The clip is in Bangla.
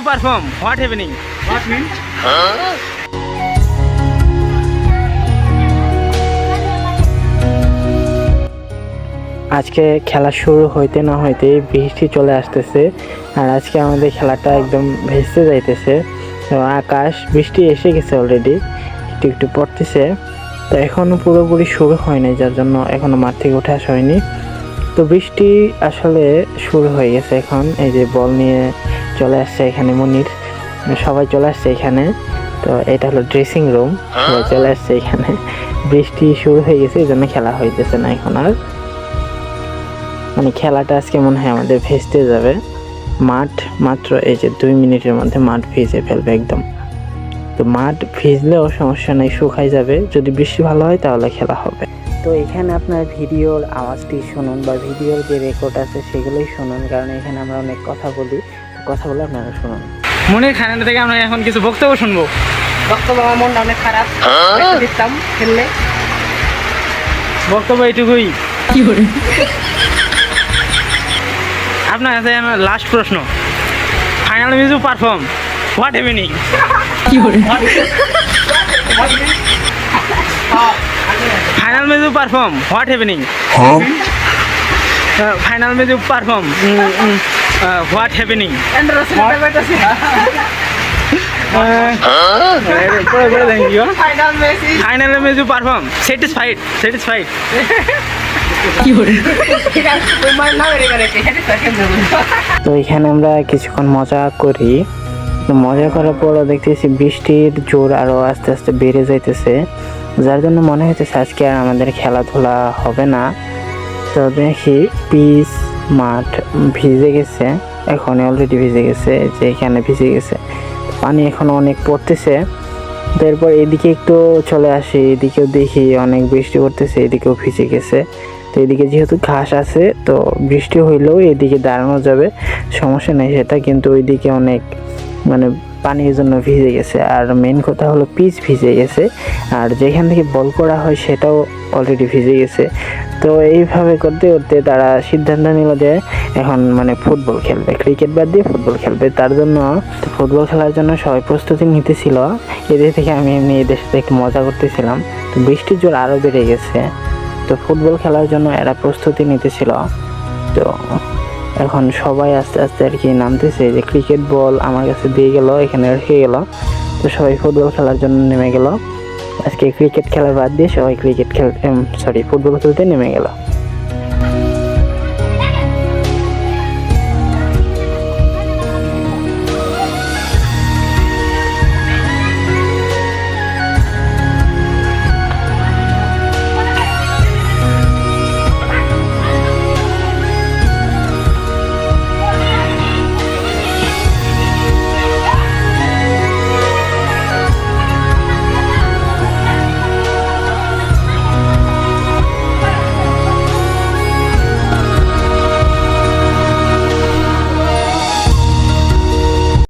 perform. What happening? What means? আজকে খেলা শুরু হইতে না হইতে বৃষ্টি চলে আসতেছে আর আজকে আমাদের খেলাটা একদম ভেসে যাইতেছে। তো আকাশ বৃষ্টি এসে গেছে অলরেডি, একটু একটু পড়তেছে। তো এখনো পুরোপুরি শুরু হয়নি, যার জন্য এখনো মাঠ থেকে উঠে আসা হয়নি। তো বৃষ্টি আসলে শুরু হয়ে গেছে এখন। এই যে বল নিয়ে চলে আসছে এখানে মনির, সবাই চলে আসছে এখানে। তো এটা হলো ড্রেসিং রুম, সবাই চলে আসছে এখানে। বৃষ্টি শুরু হয়ে গেছে, এই জন্য খেলা হইতেছে না এখন আর। মানে খেলাটা আজকে মনে হয় আমাদের ভেস্তে যাবে। মাঠ মাত্র এই যে 2 মিনিটের মধ্যে মাঠ ভিজে ফেলবে একদম। তো মাঠ ভিজলেও সমস্যা নেই, শুকাই যাবে। যদি বৃষ্টি ভালো হয় তাহলে খেলা হবে। তো এখানে আপনার ভিডিওর আওয়াজটি শুনুন বা ভিডিওর যে রেকর্ড আছে সেগুলোই শুনুন, কারণ এখানে আমরা অনেক কথা বলি, কথাগুলো আপনারা শুনুন। মনির খানের থেকে আমরা এখন কিছু বক্তব্য শুনবো। বক্তব্য আমার মনটা অনেক খারাপ দিতাম খেললে। বক্তব্য এইটুকুই। আপনার কাছে আমার লাস্ট প্রশ্ন, final music perform what happening? Final music perform what happening? Final music perform what happening? Final music perform satisfied? Satisfied? তো এখানে আমরা কিছুক্ষণ মজা করি। মজা করার পরও দেখতেছি বৃষ্টির জোর আরো আস্তে আস্তে বেড়ে যাইতেছে, যার জন্য মনে হইতেছে আজকে আর আমাদের খেলাধুলা হবে না। তো দেখি পিচ মাঠ ভিজে গেছে, এখন অলরেডি ভিজে গেছে, যে এখানে ভিজে গেছে, পানি এখনো অনেক পড়তেছে। তারপর এদিকে একটু চলে আসি, এদিকেও দেখি অনেক বৃষ্টি পড়তেছে, এদিকেও ভিজে গেছে। তো এদিকে যেহেতু ঘাস আছে, তো বৃষ্টি হইলেও এদিকে দাঁড়ানো যাবে, সমস্যা নেই সেটা। কিন্তু ওইদিকে অনেক মানে পানির জন্য ভিজে গেছে। আর মেন কথা হলো পিচ ভিজে গেছে, আর যেখান থেকে বল করা হয় সেটাও অলরেডি ভিজে গেছে। তো এইভাবে করতে করতে তারা সিদ্ধান্ত নিল যে এখন মানে ফুটবল খেলবে, ক্রিকেট বাদ দিয়ে ফুটবল খেলবে। তার জন্য ফুটবল খেলার জন্য সবাই প্রস্তুতি নিতেছিল। এদের থেকে আমি এমনি এদের সাথে একটু মজা করতেছিলাম। তো বৃষ্টির জোর আরও বেড়ে গেছে, তো ফুটবল খেলার জন্য এরা প্রস্তুতি নিতেছিল। তো এখন সবাই আস্তে আস্তে আর কি নামতেছে। যে ক্রিকেট বল আমার কাছে দিয়ে গেল, এখানে রেখে গেল। তো সবাই ফুটবল খেলার জন্য নেমে গেল। আজকে ক্রিকেট খেলা বাদ দিয়ে সবাই ফুটবল খেলতে নেমে গেল।